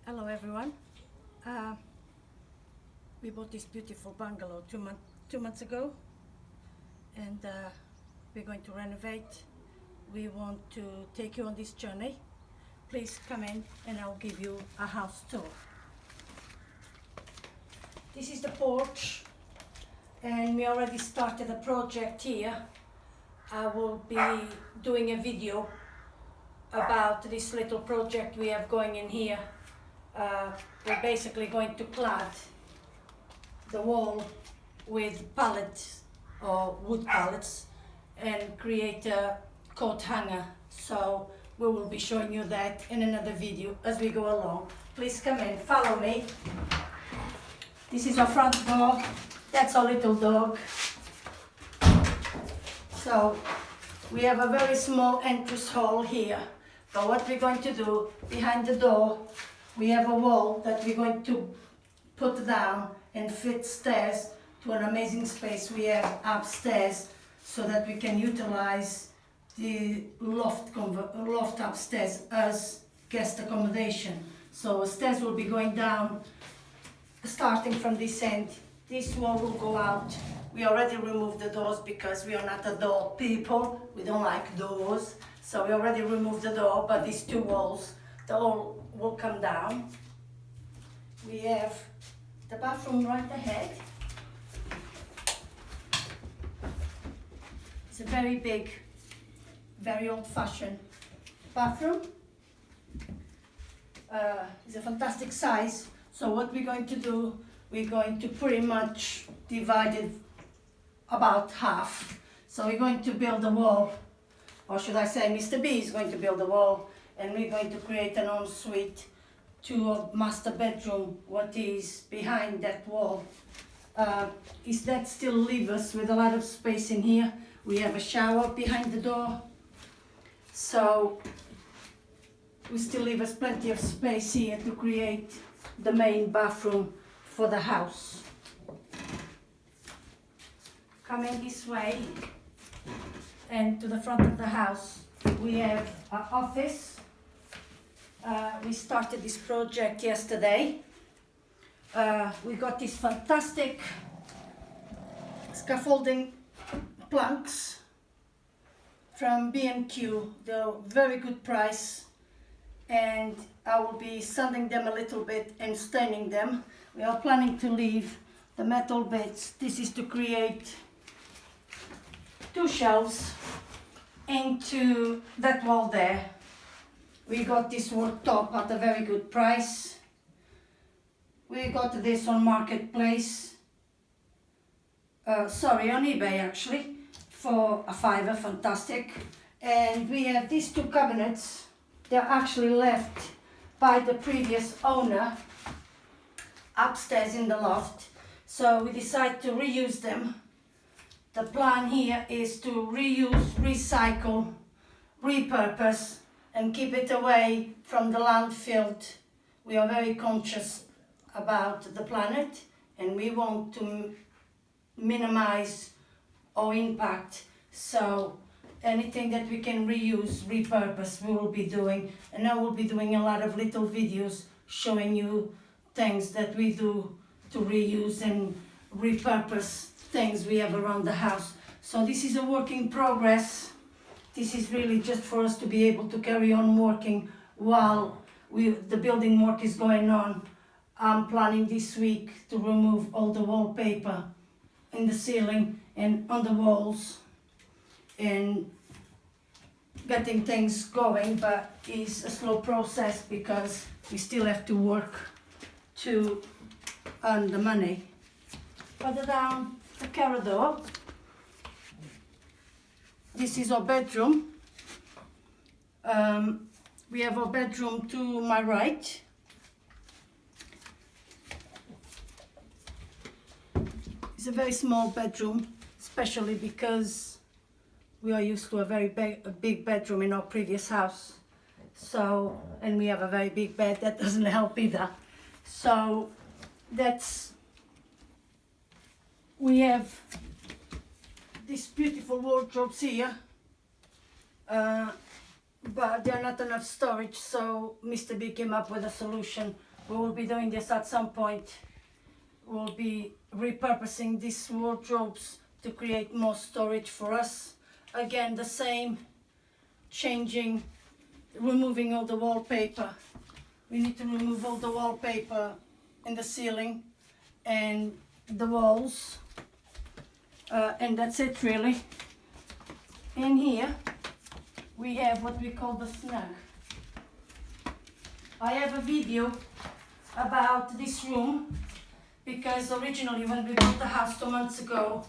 Hello everyone. Uh, we bought this beautiful bungalow two months ago, and we're going to renovate. We want to take you on this journey. Please come in and I'll give you a house tour. This is the porch, and we already started a project here. I will be doing a video about this little project we have going in here. We're basically going to clad the wall with pallets or wood pallets and create a coat hanger. So we will be showing you that in another video as we go along. Please come in, follow me. This is our front door. That's our little dog. So we have a very small entrance hall here. But what we're going to do, behind the door, we have a wall that we're going to put down and fit stairs to an amazing space we have upstairs, so that we can utilize the loft upstairs as guest accommodation. So stairs will be going down, starting from this end. This wall will go out. We already removed the doors because we are not a door people. We don't like doors. So we already removed the door, but these two walls, the whole will come down. We have the bathroom right ahead. It's a very big, very old-fashioned bathroom. It's a fantastic size. So what we're going to do, we're going to pretty much divide it about half. So we're going to build a wall, or should I say Mr. B is going to build a wall, and we're going to create an ensuite to a master bedroom, what is behind that wall. Is that still leave us with a lot of space in here. We have a shower behind the door, so we still leave us plenty of space here to create the main bathroom for the house. Coming this way and to the front of the house, we have an office. We started this project yesterday. We got these fantastic scaffolding planks from B&Q. They're very good price, and I will be sanding them a little bit and staining them. We are planning to leave the metal bits. This is to create two shelves into that wall there. We got this wood top at a very good price. We got this on Marketplace, on eBay actually, for a $5, fantastic. And we have these two cabinets. They're actually left by the previous owner upstairs in the loft. So we decided to reuse them. The plan here is to reuse, recycle, repurpose, and keep it away from the landfill. We are very conscious about the planet, and we want to minimize our impact. So anything that we can reuse, repurpose, we will be doing. And I will be doing a lot of little videos showing you things that we do to reuse and repurpose things we have around the house. So this is a work in progress. This is really just for us to be able to carry on working while the building work is going on. I'm planning this week to remove all the wallpaper in the ceiling and on the walls and getting things going, but it's a slow process because we still have to work to earn the money. Further down the corridor, this is our bedroom. We have our bedroom to my right. It's a very small bedroom, especially because we are used to a very big bedroom in our previous house. So, and we have a very big bed, that doesn't help either. So we have these beautiful wardrobes here, but they're not enough storage, so Mr. B came up with a solution We will be doing this at some point. We'll be repurposing these wardrobes to create more storage for us. Again, the same, changing, removing all the wallpaper. We need to remove all the wallpaper in the ceiling and the walls. And that's it really. In here, we have what we call the snug. I have a video about this room because originally when we built the house 2 months ago,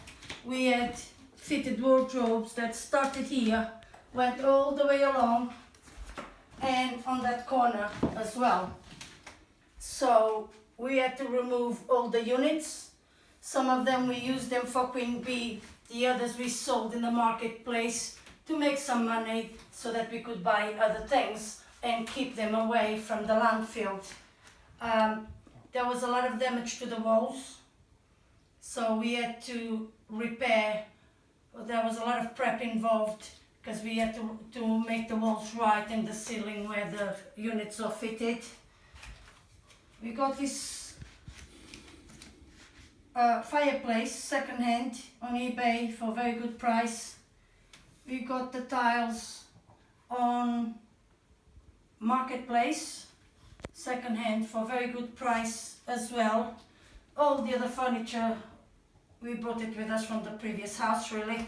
we had fitted wardrobes that started here, went all the way along and on that corner as well. So we had to remove all the units. Some of them we used them for Queen Bee, the others we sold in the marketplace to make some money so that we could buy other things and keep them away from the landfill. There was a lot of damage to the walls, so we had to repair. There was a lot of prep involved because we had to make the walls right in the ceiling where the units are fitted. We got this fireplace second-hand on eBay for a very good price. We got the tiles on marketplace second-hand for a very good price as well. All the other furniture, we brought it with us from the previous house really.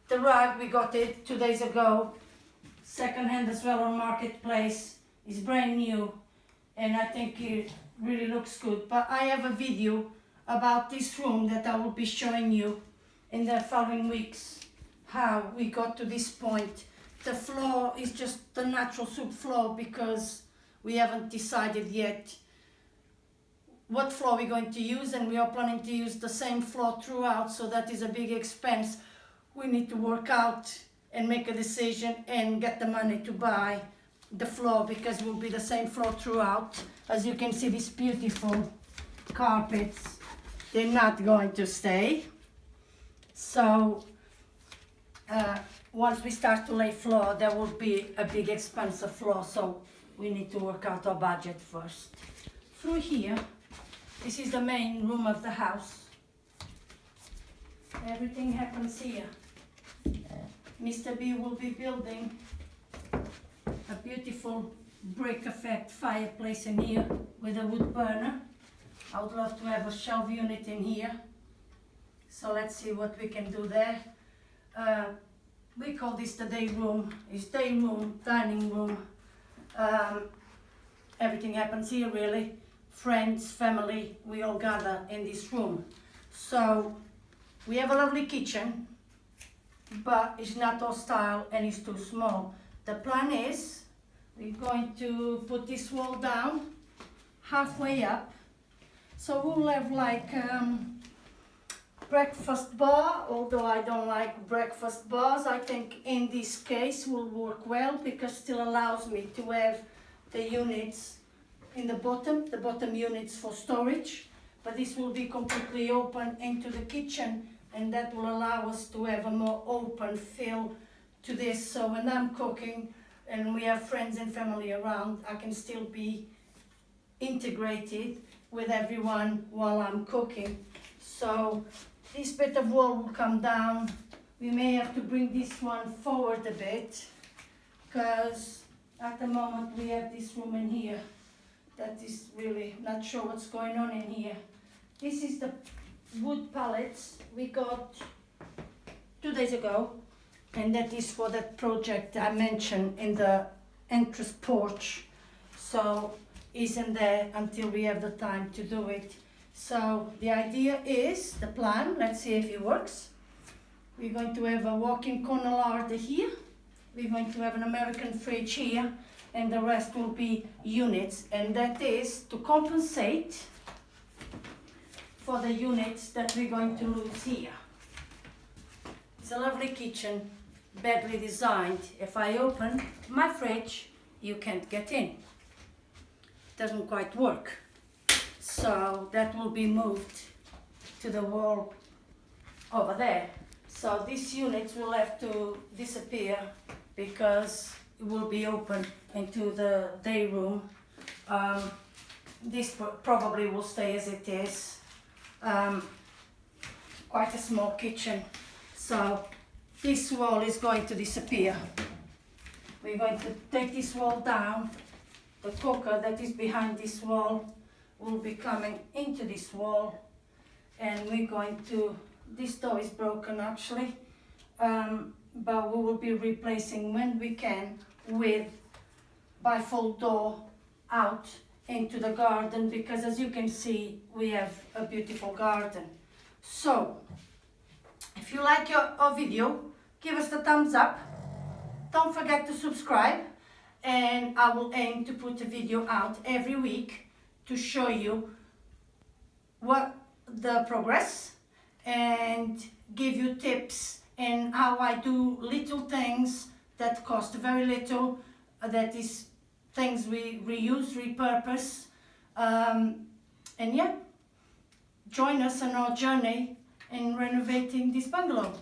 The rug, we got it 2 days ago, second-hand as well on marketplace. It's brand new and I think it really looks good. But I have a video about this room that I will be showing you in the following weeks, how we got to this point. The floor is just the natural soup floor because we haven't decided yet what floor we're going to use, and we are planning to use the same floor throughout, so that is a big expense. We need to work out and make a decision and get the money to buy the floor because it will be the same floor throughout. As you can see, these beautiful carpets, they're not going to stay. So once we start to lay floor, there will be a big expensive floor, so we need to work out our budget first. Through here, this is the main room of the house. Everything happens here. Mr. B will be building a beautiful brick effect fireplace in here with a wood burner. I would love to have a shelf unit in here. So let's see what we can do there. We call this the day room. It's day room, dining room. Everything happens here really. Friends, family, we all gather in this room. So we have a lovely kitchen, but it's not our style and it's too small. The plan is we're going to put this wall down halfway up. So we'll have like breakfast bar, although I don't like breakfast bars. I think in this case will work well because it still allows me to have the units in the bottom units for storage, but this will be completely open into the kitchen, and that will allow us to have a more open feel to this. So when I'm cooking and we have friends and family around, I can still be integrated with everyone while I'm cooking. So this bit of wall will come down. We may have to bring this one forward a bit because at the moment we have this room in here that is really not sure what's going on in here. This is the wood pallets we got 2 days ago, and that is for that project I mentioned in the entrance porch. So isn't there until we have the time to do it. So the idea is, the plan, let's see if it works. We're going to have a walk-in corner larder here. We're going to have an American fridge here, and the rest will be units, and that is to compensate for the units that we're going to lose here. It's a lovely kitchen, badly designed. If I open my fridge, you can't get in. It doesn't quite work. So that will be moved to the wall over there. So these units will have to disappear because it will be open into the day room. this probably will stay as it is. Quite a small kitchen, so this wall is going to disappear. We're going to take this wall down. The cooker that is behind this wall will be coming into this wall, and we're going to, this door is broken actually, but we will be replacing when we can with bifold door out into the garden, because as you can see we have a beautiful garden. So if you like our video, give us the thumbs up, don't forget to subscribe, and I will aim to put a video out every week to show you what the progress and give you tips and how I do little things that cost very little, that is things we reuse, repurpose, and yeah, join us on our journey in renovating this bungalow.